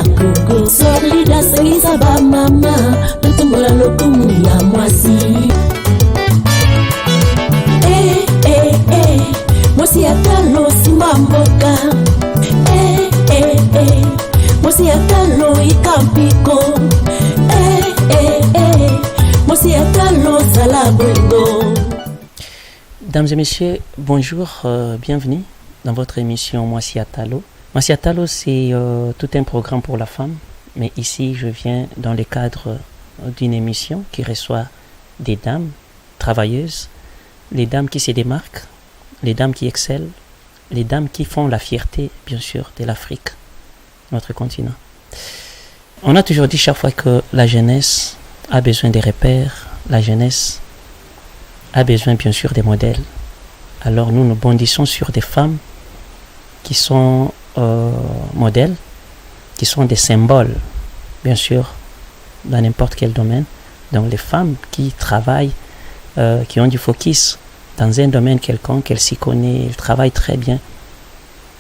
gogo solida sengisa ba mama tutumbola lokumu ya mwasi mwasi atalo simba mboka mwasi atalo ikampiko mwasi atalo zala bwengo. Mesdames et messieurs, bonjour, bienvenue dans votre émission Mwasi Atalo. Mwasi Atalo, c'est tout un programme pour la femme, mais ici je viens dans le cadre d'une émission qui reçoit des dames travailleuses, les dames qui se démarquent, les dames qui excellent, les dames qui font la fierté, bien sûr, de l'Afrique, notre continent. On a toujours dit chaque fois que la jeunesse a besoin des repères, la jeunesse a besoin bien sûr des modèles. Alors nous nous bondissons sur des femmes qui sont modèles, qui sont des symboles, bien sûr, dans n'importe quel domaine. Donc les femmes qui travaillent, qui ont du focus dans un domaine quelconque, elles s'y connaissent, elles travaillent très bien.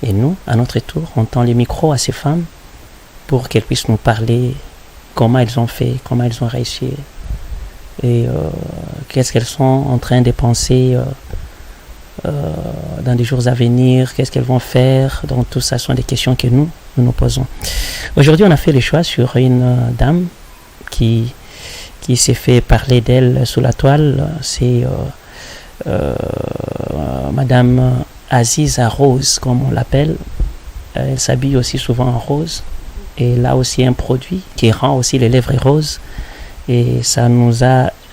Et nous, à notre tour, on tend les micros à ces femmes pour qu'elles puissent nous parler comment elles ont fait, comment elles ont réussi. Et qu'est-ce qu'elles sont en train de penser dans les jours à venir, qu'est-ce qu'elles vont faire. Donc tout ça sont des questions que nous posons. Aujourd'hui, on a fait le choix sur une dame qui s'est fait parler d'elle sous la toile. C'est Madame Aziza Rose, comme on l'appelle. Elle s'habille aussi souvent en rose. Et là aussi un produit qui rend aussi les lèvres roses. Et ça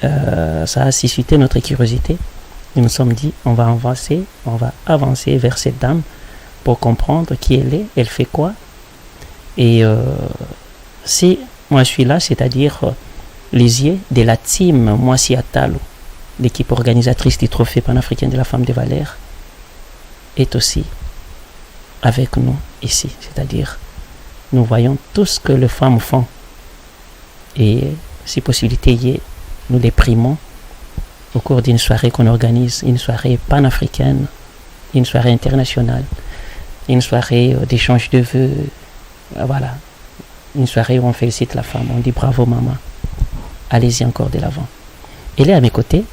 a suscité notre curiosité. Nous nous sommes dit, on va avancer vers cette dame pour comprendre qui elle est, elle fait quoi. Et si moi je suis là, c'est-à-dire l'isier de la team Mwasi Atalo, l'équipe organisatrice du trophée panafricain de la femme de valeur, est aussi avec nous ici. C'est-à-dire, nous voyons tout ce que les femmes font. Et si possibilité y est, nous les primons au cours d'une soirée qu'on organise, une soirée panafricaine, une soirée internationale, une soirée d'échange de vœux, voilà, une soirée où on félicite la femme, on dit bravo maman, allez-y encore de l'avant. Elle est à mes côtés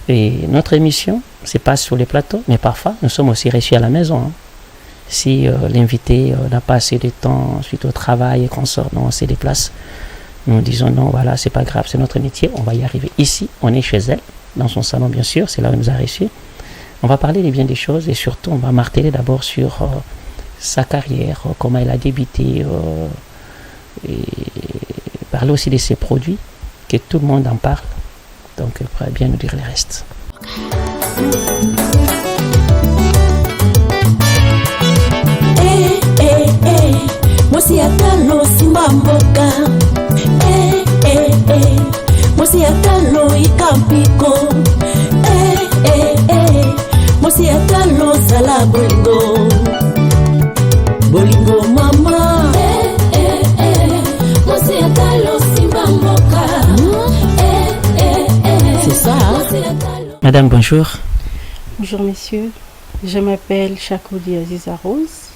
et notre émission se passe sur les plateaux, mais parfois nous sommes aussi reçus à la maison. Si l'invité n'a pas assez de temps suite au travail et qu'on sort, non, on se déplace. Nous disons non, voilà, c'est pas grave, c'est notre métier, on va y arriver. Ici, on est chez elle, dans son salon bien sûr, c'est là où elle nous a reçus. On va parler de bien des choses et surtout on va marteler d'abord sur sa carrière, comment elle a débuté, et parler aussi de ses produits, que tout le monde en parle. Donc elle pourrait bien nous dire le reste. Mwasi atalo simba mboka mwasi atalo ikampiko mwasi atalo zala bolingo bolingo mama mwasi atalo simba mboka c'est ça. Madame, bonjour. Bonjour messieurs, je m'appelle Chakoudi Aziza Rose.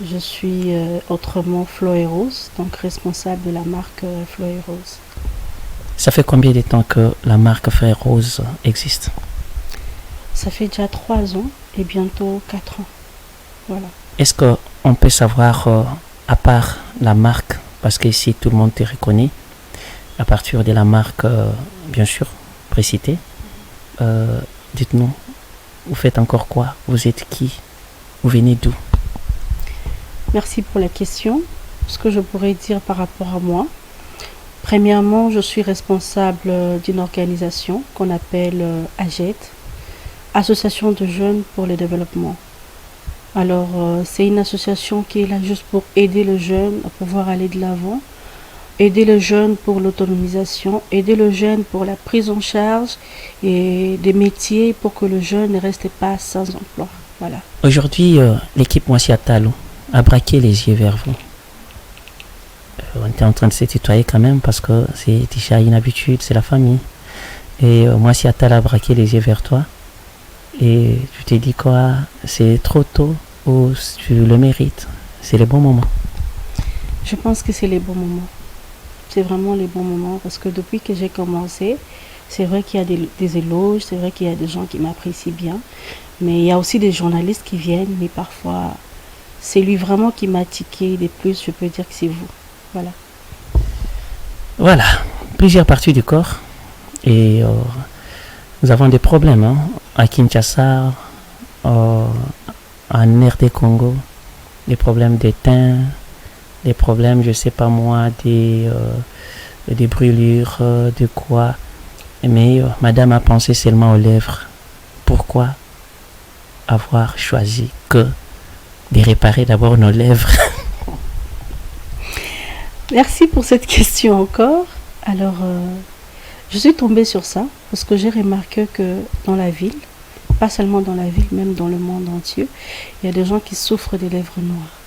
Je suis autrement Flo et Rose, donc responsable de la marque Flo et Rose. Ça fait combien de temps que la marque Flo et Rose existe? Ça fait déjà 3 ans et bientôt 4 ans. Voilà. Est-ce qu'on peut savoir, à part la marque, parce qu'ici tout le monde te reconnaît, à partir de la marque, bien sûr, précitée, dites-nous, vous faites encore quoi? Vous êtes qui? Vous venez d'où? Merci pour la question. Ce que je pourrais dire par rapport à moi, premièrement, je suis responsable d'une organisation qu'on appelle AGET, Association de jeunes pour le développement. Alors, c'est une association qui est là juste pour aider le jeune à pouvoir aller de l'avant, aider le jeune pour l'autonomisation, aider le jeune pour la prise en charge et des métiers pour que le jeune ne reste pas sans emploi. Voilà. Aujourd'hui, l'équipe Mwasi Atalo a braqué les yeux vers vous. On était en train de se tutoyer quand même parce que c'est déjà une habitude, c'est la famille. Et Mwasi Atalo a braqué les yeux vers toi. Et tu t'es dit quoi? C'est trop tôt ou tu le mérites? C'est le bon moment? Je pense que c'est les bons moments. C'est vraiment les bons moments parce que depuis que j'ai commencé, c'est vrai qu'il y a des éloges, c'est vrai qu'il y a des gens qui m'apprécient bien, mais il y a aussi des journalistes qui viennent, mais parfois, c'est lui vraiment qui m'a tiqué des plus, je peux dire que c'est vous. Voilà. Voilà, plusieurs parties du corps et nous avons des problèmes hein, à Kinshasa, en RD Congo, des problèmes d'étain, des problèmes, je sais pas moi, des brûlures, de quoi. Mais madame a pensé seulement aux lèvres. Pourquoi avoir choisi que de réparer d'abord nos lèvres? Merci pour cette question encore. Alors, je suis tombée sur ça parce que j'ai remarqué que dans la ville, pas seulement dans la ville, même dans le monde entier, il y a des gens qui souffrent des lèvres noires.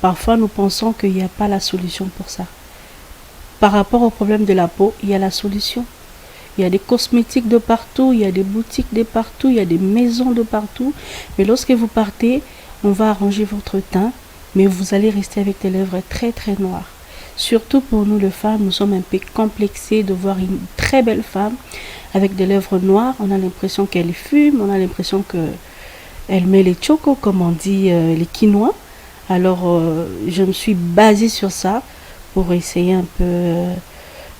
Parfois, nous pensons qu'il n'y a pas la solution pour ça. Par rapport au problème de la peau, il y a la solution. Il y a des cosmétiques de partout, il y a des boutiques de partout, il y a des maisons de partout. Mais lorsque vous partez, on va arranger votre teint, mais vous allez rester avec des lèvres très très noires. Surtout pour nous les femmes, nous sommes un peu complexés de voir une très belle femme avec des lèvres noires. On a l'impression qu'elle fume, on a l'impression qu'elle met les chocos, comme on dit, les quinoa. Alors, je me suis basée sur ça pour essayer un peu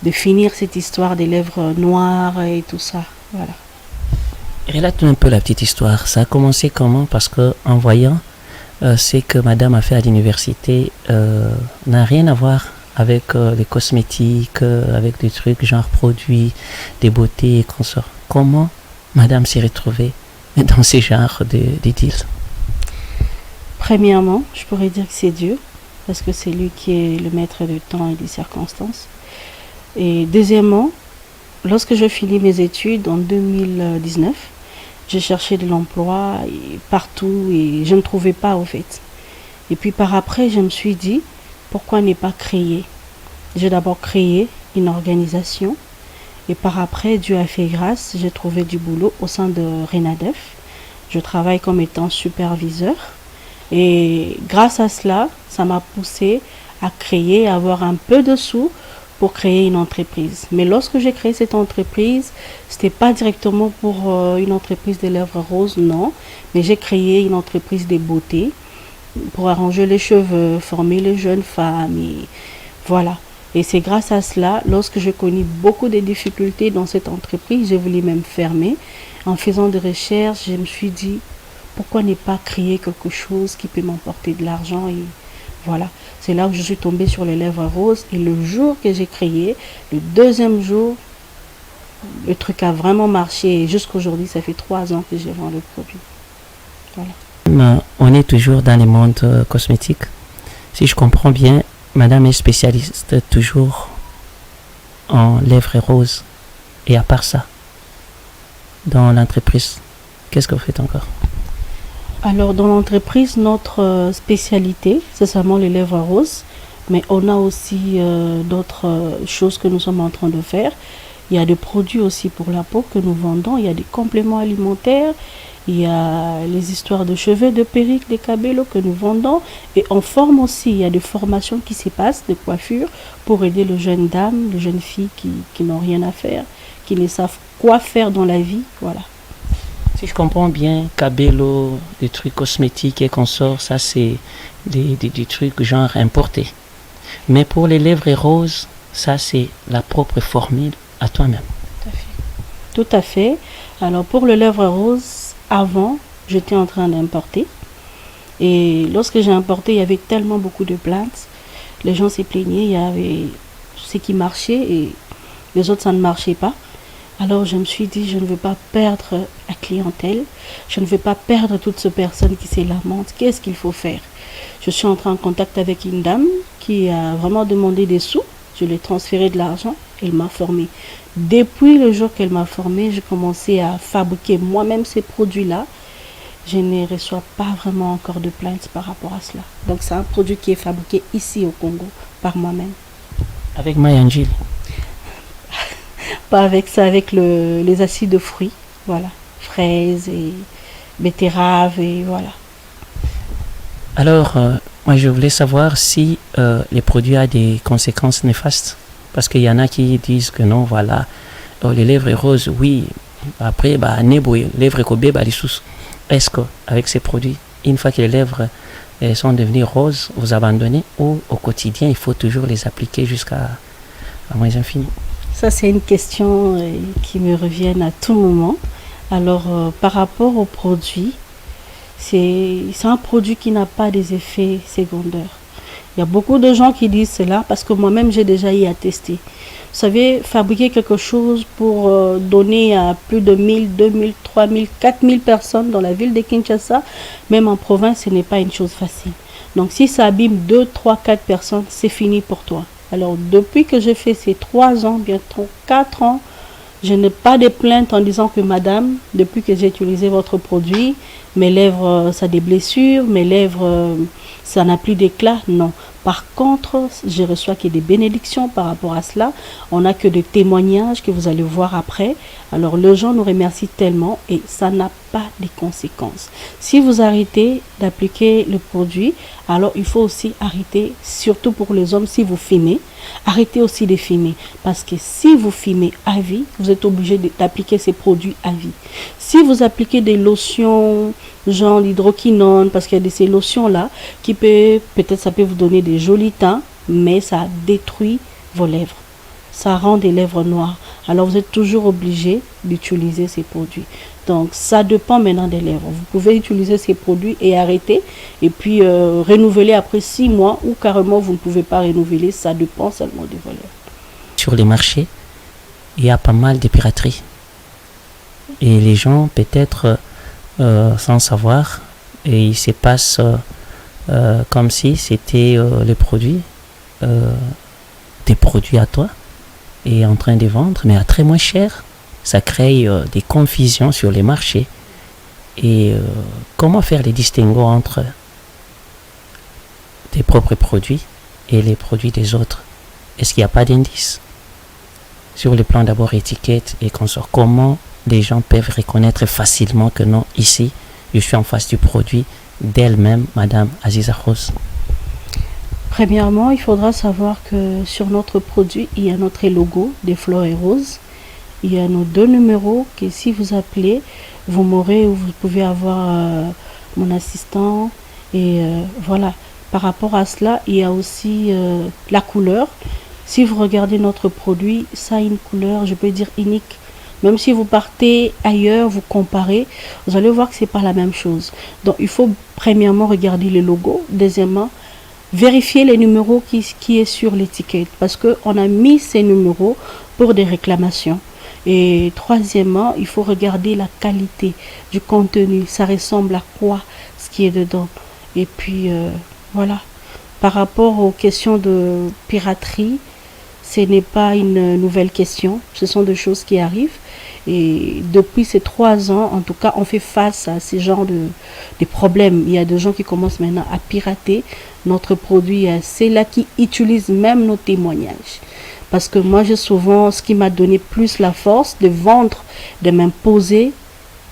de finir cette histoire des lèvres noires et tout ça. Voilà. Relate un peu la petite histoire. Ça a commencé comment? Parce que en voyant ce que madame a fait à l'université n'a rien à voir avec les cosmétiques, avec des trucs genre produits, des beautés et consorts. Comment madame s'est retrouvée dans ces genres de deals? Premièrement, je pourrais dire que c'est Dieu, parce que c'est lui qui est le maître du temps et des circonstances. Et deuxièmement, lorsque je finis mes études en 2019, j'ai cherché de l'emploi partout et je ne trouvais pas au fait. Et puis par après, je me suis dit, pourquoi ne pas créer? J'ai d'abord créé une organisation et par après, Dieu a fait grâce, j'ai trouvé du boulot au sein de Renadef. Je travaille comme étant superviseur. Et grâce à cela, ça m'a poussé à créer, à avoir un peu de sous pour créer une entreprise. Mais lorsque j'ai créé cette entreprise, c'était pas directement pour une entreprise de lèvres roses, non. Mais j'ai créé une entreprise de beauté pour arranger les cheveux, former les jeunes femmes. Et voilà. Et c'est grâce à cela, lorsque j'ai connu beaucoup de difficultés dans cette entreprise, j'ai voulu même fermer. En faisant des recherches, je me suis dit, pourquoi ne pas créer quelque chose qui peut m'apporter de l'argent et voilà. C'est là où je suis tombée sur les lèvres roses et le jour que j'ai créé, le deuxième jour, le truc a vraiment marché et jusqu'aujourd'hui, ça fait 3 ans que j'ai vendu le produit. Voilà. On est toujours dans les mondes cosmétiques. Si je comprends bien, madame est spécialiste toujours en lèvres roses. Et à part ça, dans l'entreprise, qu'est-ce que vous faites encore? Alors, dans l'entreprise, notre spécialité, c'est seulement les lèvres roses. Mais on a aussi d'autres choses que nous sommes en train de faire. Il y a des produits aussi pour la peau que nous vendons. Il y a des compléments alimentaires. Il y a les histoires de cheveux, de perruques, des cabellos que nous vendons. Et on forme aussi. Il y a des formations qui se passent, de coiffure, pour aider les jeunes dames, les jeunes filles qui n'ont rien à faire, qui ne savent quoi faire dans la vie. Voilà. Si je comprends bien, cabello, des trucs cosmétiques et consorts, ça c'est des trucs genre importés. Mais pour les lèvres roses, ça c'est la propre formule à toi-même. Tout à fait. Tout à fait. Alors pour le lèvres roses, avant, j'étais en train d'importer. Et lorsque j'ai importé, il y avait tellement beaucoup de plaintes. Les gens s'y plaignaient, il y avait ce qui marchait et les autres ça ne marchait pas. Alors je me suis dit, je ne veux pas perdre la clientèle, je ne veux pas perdre toutes ces personnes qui se lamentent. Qu'est-ce qu'il faut faire? Je suis entrée en contact avec une dame qui a vraiment demandé des sous. Je lui ai transféré de l'argent, elle m'a formée. Depuis le jour qu'elle m'a formée, j'ai commencé à fabriquer moi-même ces produits-là. Je ne reçois pas vraiment encore de plaintes par rapport à cela. Donc c'est un produit qui est fabriqué ici au Congo par moi-même. Avec Maya Njili? Pas avec ça, avec les acides de fruits, voilà, fraises et betteraves et voilà. Alors, Moi, je voulais savoir si les produits ont des conséquences néfastes. Parce qu'il y en a qui disent que non, voilà, les lèvres roses, oui. Après, les lèvres kobé, les sous. Est-ce qu'avec ces produits, une fois que les lèvres sont devenues roses, vous abandonnez ou au quotidien, il faut toujours les appliquer jusqu'à moins infini? Ça, c'est une question qui me revient à tout moment. Alors, par rapport au produit, c'est un produit qui n'a pas des effets secondaires. Il y a beaucoup de gens qui disent cela parce que moi-même, j'ai déjà y attesté. Vous savez, fabriquer quelque chose pour donner à plus de 1000, 2000, 3000, 4000 personnes dans la ville de Kinshasa, même en province, ce n'est pas une chose facile. Donc, si ça abîme 2, 3, 4 personnes, c'est fini pour toi. Alors, depuis que j'ai fait ces 3 ans, bientôt 4 ans, je n'ai pas de plainte en disant que madame, depuis que j'ai utilisé votre produit, mes lèvres, ça a des blessures, mes lèvres, ça n'a plus d'éclat. Non. Par contre, je reçois que des bénédictions par rapport à cela. On n'a que des témoignages que vous allez voir après. Alors, les gens nous remercient tellement et ça n'a pas de conséquences. Si vous arrêtez d'appliquer le produit, alors il faut aussi arrêter, surtout pour les hommes, si vous fumez, arrêtez aussi de fumer. Parce que si vous fumez à vie, vous êtes obligé d'appliquer ces produits à vie. Si vous appliquez des lotions, genre l'hydroquinone, parce qu'il y a ces lotions-là, qui peut-être ça peut vous donner des jolis teints, mais ça détruit vos lèvres. Ça rend des lèvres noires. Alors vous êtes toujours obligé d'utiliser ces produits. Donc ça dépend maintenant des lèvres. Vous pouvez utiliser ces produits et arrêter. Et puis renouveler après 6 mois ou carrément vous ne pouvez pas renouveler. Ça dépend seulement de vos lèvres. Sur les marchés, il y a pas mal de piraterie. Et les gens peut-être sans savoir, et il se passe comme si c'était les produits, des produits à toi, et en train de vendre, mais à très moins cher. Ça crée des confusions sur les marchés. Et comment faire les distinguos entre tes propres produits et les produits des autres? Est-ce qu'il n'y a pas d'indice? Sur le plan d'abord étiquette et consort, comment les gens peuvent reconnaître facilement que non, ici, je suis en face du produit d'elle-même, Madame Aziza Rose? Premièrement, il faudra savoir que sur notre produit, il y a notre logo des fleurs et roses. Il y a nos 2 numéros que si vous appelez, vous m'aurez ou vous pouvez avoir mon assistant. Et voilà, par rapport à cela, il y a aussi la couleur. Si vous regardez notre produit, ça a une couleur, je peux dire unique. Même si vous partez ailleurs, vous comparez, vous allez voir que ce n'est pas la même chose. Donc, il faut premièrement regarder le logo. Deuxièmement, vérifier les numéros qui est sur l'étiquette. Parce qu'on a mis ces numéros pour des réclamations. Et troisièmement, il faut regarder la qualité du contenu. Ça ressemble à quoi ce qui est dedans. Et puis, voilà. Par rapport aux questions de piraterie, ce n'est pas une nouvelle question. Ce sont des choses qui arrivent. Et depuis ces 3 ans, en tout cas, on fait face à ces genres de problèmes. Il y a des gens qui commencent maintenant à pirater notre produit. C'est là qui utilisent même nos témoignages. Parce que moi, j'ai souvent, ce qui m'a donné plus la force de vendre, de m'imposer,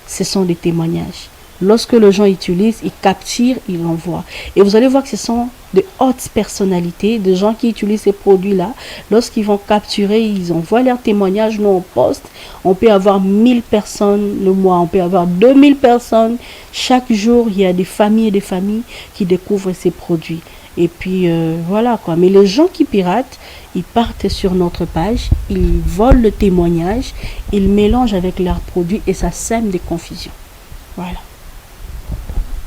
ce sont des témoignages. Lorsque les gens utilisent, ils capturent, ils envoient. Et vous allez voir que ce sont de hautes personnalités, de gens qui utilisent ces produits-là. Lorsqu'ils vont capturer, ils envoient leurs témoignages, nous on poste. On peut avoir 1000 personnes le mois, on peut avoir 2000 personnes. Chaque jour, il y a des familles et des familles qui découvrent ces produits. Et puis voilà quoi. Mais les gens qui piratent, ils partent sur notre page, ils volent le témoignage, ils mélangent avec leurs produits et ça sème des confusions. Voilà.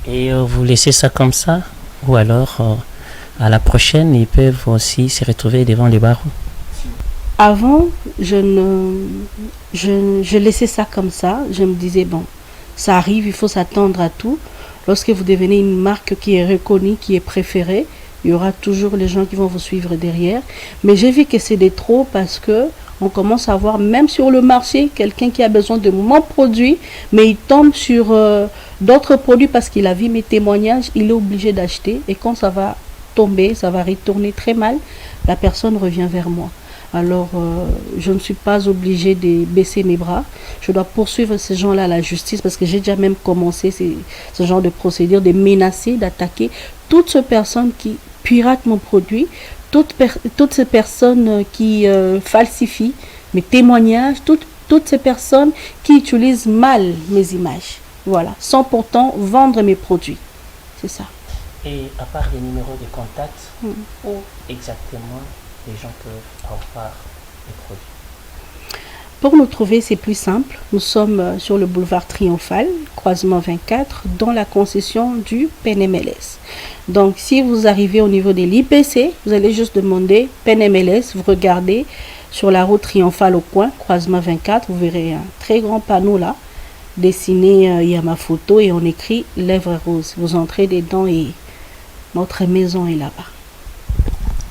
Et vous laissez ça comme ça? Ou alors, à la prochaine, ils peuvent aussi se retrouver devant les barreaux? Avant, je laissais ça comme ça. Je me disais, bon, ça arrive, il faut s'attendre à tout. Lorsque vous devenez une marque qui est reconnue, qui est préférée, il y aura toujours les gens qui vont vous suivre derrière. Mais j'ai vu que c'est des trop parce que on commence à voir, même sur le marché, quelqu'un qui a besoin de mon produit, mais il tombe sur d'autres produits parce qu'il a vu mes témoignages, il est obligé d'acheter. Et quand ça va tomber, ça va retourner très mal, la personne revient vers moi. Alors, je ne suis pas obligée de baisser mes bras. Je dois poursuivre ces gens-là à la justice parce que j'ai déjà même commencé ce genre de procédure, de menacer, d'attaquer toutes ces personnes qui piratent mon produit, toutes ces personnes qui falsifient mes témoignages, toutes ces personnes qui utilisent mal mes images. Voilà, sans pourtant vendre mes produits. C'est ça. Et à part les numéros de contact, où exactement les gens peuvent avoir les produits? Pour nous trouver, c'est plus simple. Nous sommes sur le boulevard Triomphal, croisement 24, dans la concession du PNMLS. Donc, si vous arrivez au niveau de l'IPC, vous allez juste demander PNMLS, vous regardez sur la route Triomphal au coin, croisement 24, vous verrez un très grand panneau là, dessiné, il y a ma photo et on écrit Lèvres Roses. Vous entrez dedans et notre maison est là-bas.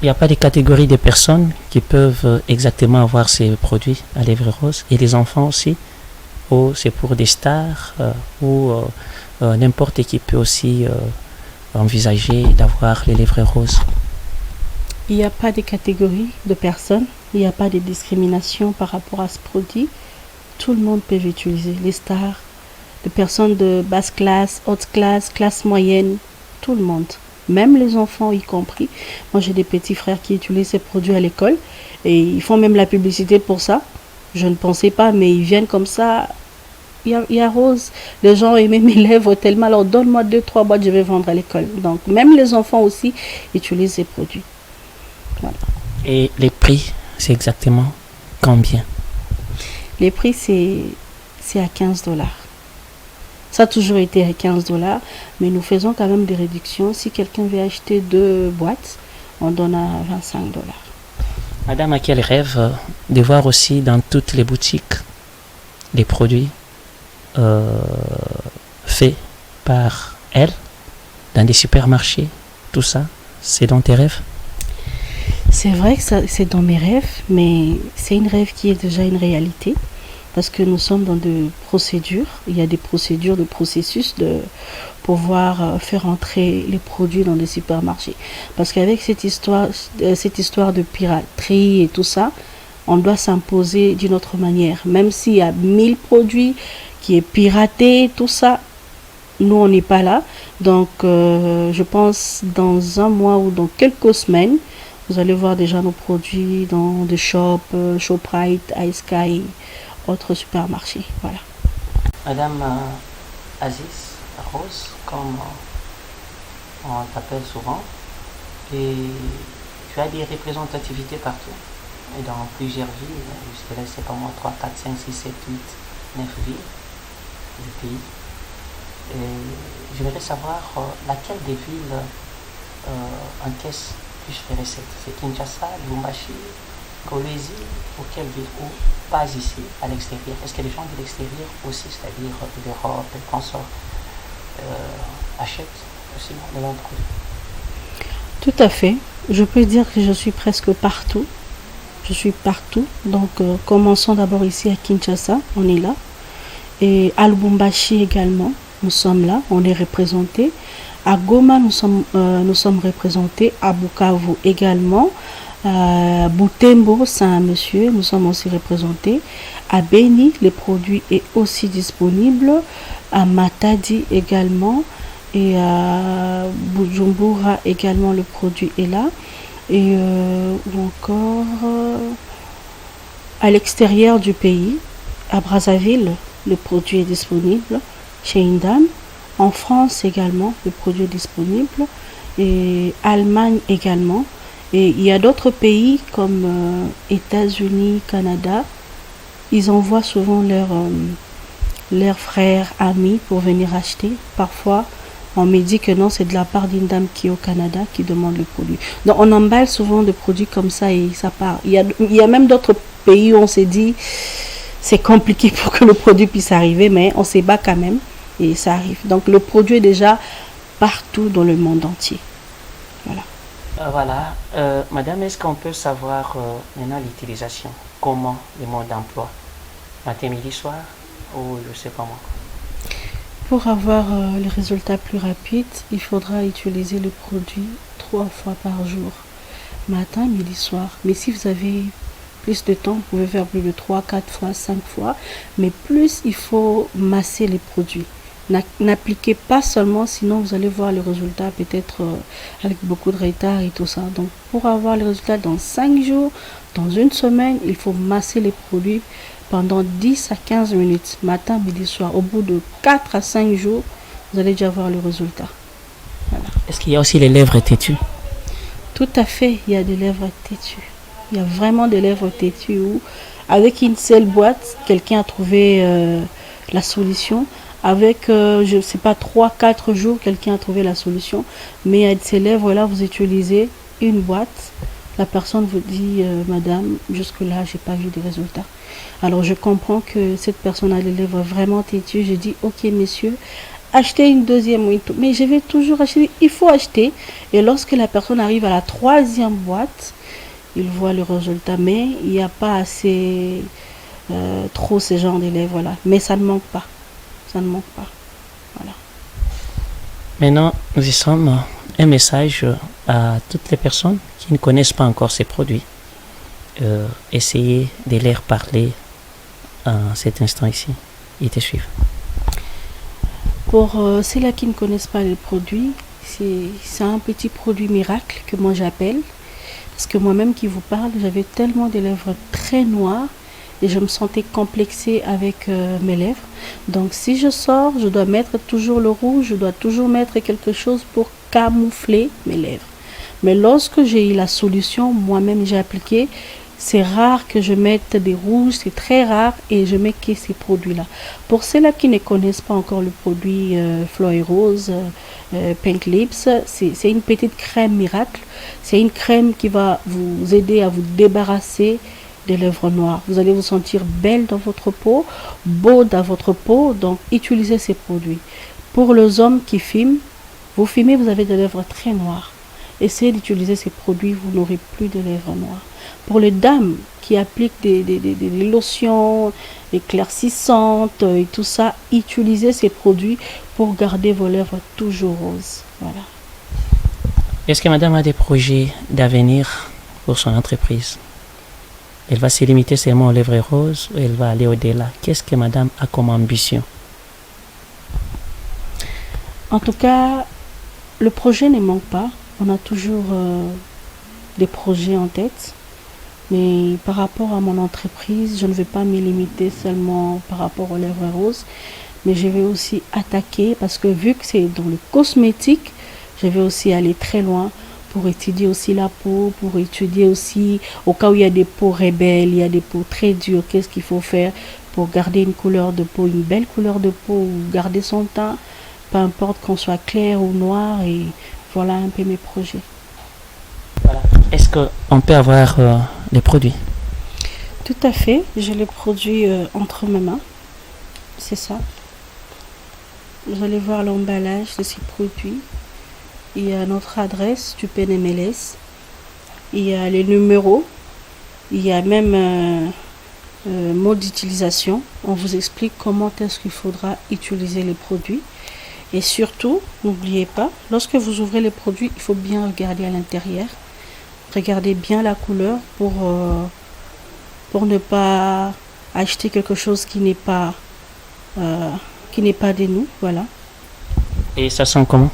Il n'y a pas de catégorie de personnes qui peuvent exactement avoir ces produits à lèvres roses, et les enfants aussi, ou c'est pour des stars, ou n'importe qui peut aussi envisager d'avoir les lèvres roses? Il n'y a pas de catégorie de personnes, il n'y a pas de discrimination par rapport à ce produit. Tout le monde peut l'utiliser, les stars, les personnes de basse classe, haute classe, classe moyenne, tout le monde. Même les enfants y compris. Moi, j'ai des petits frères qui utilisent ces produits à l'école et ils font même la publicité pour ça. Je ne pensais pas, mais ils viennent comme ça. Il y a Rose. Les gens aimaient mes lèvres tellement. Alors, donne-moi 2-3 boîtes, je vais vendre à l'école. Donc, même les enfants aussi utilisent ces produits. Voilà. Et les prix, c'est exactement combien? Les prix, c'est à $15. Ça a toujours été à $15, mais nous faisons quand même des réductions. Si quelqu'un veut acheter 2 boîtes, on donne à $25. Madame a quel rêve de voir aussi dans toutes les boutiques des produits faits par elle, dans des supermarchés, tout ça, c'est dans tes rêves? C'est vrai que c'est dans mes rêves, mais c'est une rêve qui est déjà une réalité. Parce que nous sommes dans des procédures, il y a des procédures, des processus de pouvoir faire entrer les produits dans des supermarchés. Parce qu'avec cette histoire de piraterie et tout ça, on doit s'imposer d'une autre manière. Même s'il y a 1000 produits qui est piraté, tout ça, nous on n'est pas là. Donc je pense dans un mois ou dans quelques semaines, vous allez voir déjà nos produits dans des shops, Shoprite, iSky, autres supermarchés. Voilà. Madame Aziz Rose, comme on t'appelle souvent, et tu as des représentativités partout, et dans plusieurs villes, je dirais, c'est pas moi, 3, 4, 5, 6, 7, 8, 9 villes du pays. Et je voudrais savoir laquelle des villes encaisse plus les recettes. C'est Kinshasa, Lubumbashi, Kolwezi, ou quelle ville, ou pas ici, à l'extérieur? Est-ce que les gens de l'extérieur aussi, c'est-à-dire d'Europe et consorts, achètent aussi de leurs produits? Tout à fait. Je peux dire que je suis presque partout. Je suis partout. Donc, commençons d'abord ici à Kinshasa, on est là. Et à Lubumbashi également, nous sommes là, on est représentés. À Goma, nous sommes représentés. À Bukavu également. À Butembo, Saint-Monsieur, nous sommes aussi représentés. À Beni, le produit est aussi disponible. À Matadi également. Et à Bujumbura également, le produit est là. Et ou encore à l'extérieur du pays, à Brazzaville, le produit est disponible. Chez Indam. En France également, le produit est disponible. Et Allemagne également. Et il y a d'autres pays comme États-Unis, Canada. Ils envoient souvent leurs frères, amis pour venir acheter. Parfois, on me dit que non, c'est de la part d'une dame qui est au Canada qui demande le produit. Donc, on emballe souvent des produits comme ça et ça part. Il y a même d'autres pays où on s'est dit c'est compliqué pour que le produit puisse arriver, mais on se bat quand même et ça arrive. Donc, le produit est déjà partout dans le monde entier. Voilà. Voilà. Madame, est-ce qu'on peut savoir maintenant l'utilisation? Comment les modes d'emploi? Matin, midi, soir? Ou je sais pas moi. Pour avoir les résultats plus rapides, il faudra utiliser le produit 3 fois par jour. Matin, midi, soir. Mais si vous avez plus de temps, vous pouvez faire plus de 3, 4 fois, 5 fois, mais plus il faut masser les produits. N'appliquez pas seulement, sinon vous allez voir le résultat peut-être avec beaucoup de retard et tout ça. Donc pour avoir le résultat dans 5 jours, dans une semaine, il faut masser les produits pendant 10 à 15 minutes, matin, midi, soir. Au bout de 4 à 5 jours, vous allez déjà voir le résultat. Voilà. Est-ce qu'il y a aussi les lèvres têtues? Tout à fait, il y a des lèvres têtues. Il y a vraiment des lèvres têtues où, avec une seule boîte, quelqu'un a trouvé la solution. Avec, je ne sais pas, 3-4 jours, quelqu'un a trouvé la solution. Mais avec ces lèvres-là, vous utilisez une boîte. La personne vous dit, madame, jusque-là, je n'ai pas vu de résultat. Alors, je comprends que cette personne a les lèvres vraiment têtues. Je dis, ok, messieurs, achetez une deuxième. Mais je vais toujours acheter. Il faut acheter. Et lorsque la personne arrive à la 3e boîte, il voit le résultat. Mais il n'y a pas assez trop ce genre de lèvres-là. Mais ça ne manque pas. Ça ne manque pas. Voilà. Maintenant, nous y sommes. Un message à toutes les personnes qui ne connaissent pas encore ces produits. Essayez de les parler à cet instant ici. Ils te suivent. Pour ceux-là qui ne connaissent pas les produits, c'est un petit produit miracle que moi j'appelle. Parce que moi-même qui vous parle, j'avais tellement de lèvres très noires et je me sentais complexée avec mes lèvres. Donc si je sors, je dois mettre toujours le rouge, je dois toujours mettre quelque chose pour camoufler mes lèvres. Mais lorsque j'ai eu la solution, moi-même j'ai appliqué, c'est rare que je mette des rouges, c'est très rare et je mets que ces produits-là. Pour ceux-là qui ne connaissent pas encore le produit Floy Rose, Pink Lips, c'est une petite crème miracle. C'est une crème qui va vous aider à vous débarrasser des lèvres noires. Vous allez vous sentir belle dans votre peau, beau dans votre peau, donc utilisez ces produits. Pour les hommes qui fument, vous fumez, vous avez des lèvres très noires. Essayez d'utiliser ces produits, vous n'aurez plus de lèvres noires. Pour les dames qui appliquent des lotions éclaircissantes et tout ça, utilisez ces produits pour garder vos lèvres toujours roses. Voilà. Est-ce que madame a des projets d'avenir pour son entreprise? Elle va se limiter seulement aux lèvres roses ou elle va aller au-delà? Qu'est-ce que madame a comme ambition? En tout cas, le projet ne manque pas. On a toujours des projets en tête. Mais par rapport à mon entreprise, je ne vais pas me limiter seulement par rapport aux lèvres roses. Mais je vais aussi attaquer, parce que vu que c'est dans le cosmétique, je vais aussi aller très loin pour étudier aussi la peau, pour étudier aussi, au cas où il y a des peaux rebelles, il y a des peaux très dures, qu'est-ce qu'il faut faire pour garder une couleur de peau, une belle couleur de peau, ou garder son teint, peu importe qu'on soit clair ou noir, et voilà un peu mes projets. Voilà. Est-ce qu'on peut avoir les produits? Tout à fait, j'ai les produits entre mes mains, c'est ça. Vous allez voir l'emballage de ces produits. Il y a notre adresse du PNMLS, il y a les numéros, il y a même mode d'utilisation. On vous explique comment est-ce qu'il faudra utiliser les produits. Et surtout, n'oubliez pas, lorsque vous ouvrez les produits, il faut bien regarder à l'intérieur. Regardez bien la couleur pour ne pas acheter quelque chose qui n'est pas de nous. Voilà. Et ça sent comment?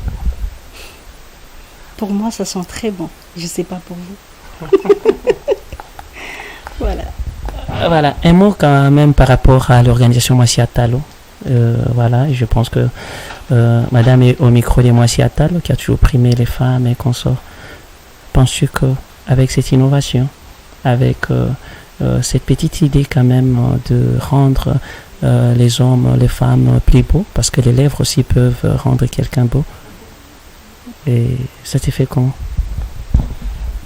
Pour moi, ça sent très bon. Je ne sais pas pour vous. Voilà. Voilà, un mot quand même par rapport à l'organisation Mwasi Atalo. Voilà, je pense que madame est au micro de Mwasi Atalo qui a toujours primé les femmes et consorts. Penses-tu qu'avec cette innovation, avec cette petite idée quand même de rendre les hommes, les femmes plus beaux, parce que les lèvres aussi peuvent rendre quelqu'un beau, et ça t'est fait comment?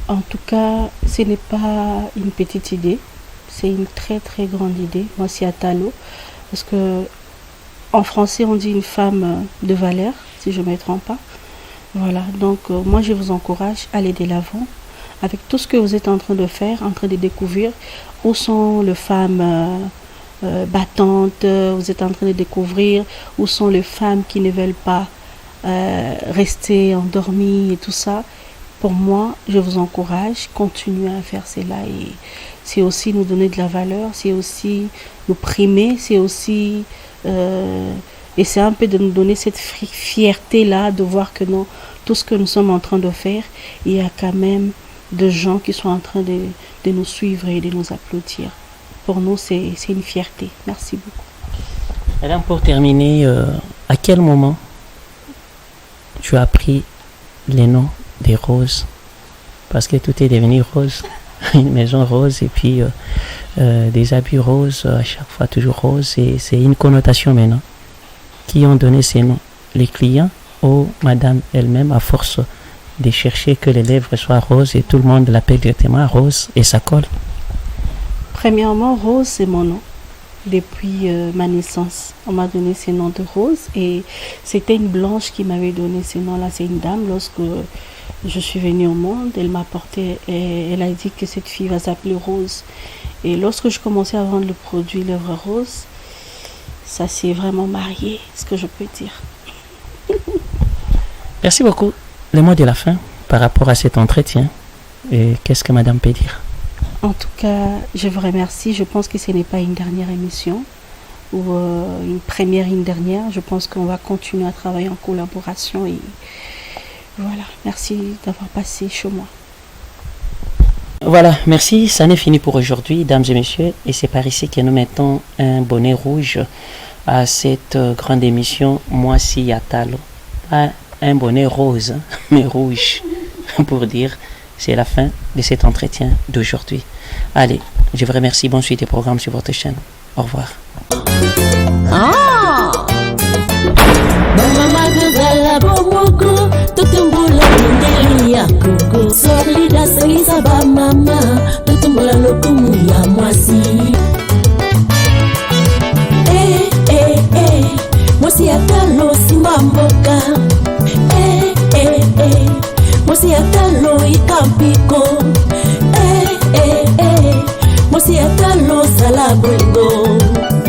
En tout cas, ce n'est pas une petite idée, c'est une très très grande idée, Mwasi Atalo, parce que en français on dit une femme de valeur, si je ne me trompe pas. Voilà, donc moi je vous encourage à aller de l'avant avec tout ce que vous êtes en train de faire, en train de découvrir où sont les femmes battantes, vous êtes en train de découvrir où sont les femmes qui ne veulent pas rester endormies et tout ça. pour moi, je vous encourage, continuez à faire cela et c'est aussi nous donner de la valeur, c'est aussi nous primer, c'est aussi et c'est un peu de nous donner cette fierté-là de voir que non, tout ce que nous sommes en train de faire, il y a quand même de gens qui sont en train de nous suivre et de nous applaudir. Pour nous, c'est une fierté. Merci beaucoup. Madame, pour terminer, à quel moment tu as pris les noms des roses? Parce que tout est devenu rose. Une maison rose et puis des habits roses, à chaque fois toujours rose. Et c'est une connotation maintenant. Qui ont donné ces noms? Les clients ou madame elle-même, à force de chercher que les lèvres soient roses et tout le monde l'appelle directement Rose et ça colle? Premièrement, Rose, c'est mon nom. Depuis ma naissance, on m'a donné ce nom de Rose et c'était une blanche qui m'avait donné ce nom-là. C'est une dame. Lorsque je suis venue au monde, elle m'a porté et elle a dit que cette fille va s'appeler Rose. Et lorsque je commençais à vendre le produit Lèvres Rose, ça s'est vraiment marié, ce que je peux dire. Merci beaucoup. Le mot de la fin par rapport à cet entretien. Et qu'est-ce que madame peut dire? En tout cas, je vous remercie. Je pense que ce n'est pas une dernière émission ou une première, une dernière. Je pense qu'on va continuer à travailler en collaboration et voilà. Merci d'avoir passé chez moi. Voilà, merci. Ça n'est fini pour aujourd'hui, dames et messieurs. Et c'est par ici que nous mettons un bonnet rouge à cette grande émission Moi-ci Yatalo. Pas un bonnet rose, mais rouge, pour dire c'est la fin de cet entretien d'aujourd'hui. Allez, je vous remercie. Bonne suite des programmes sur votre chaîne. Au revoir. Mosi atalo ikampiko, mosi atalo salabo.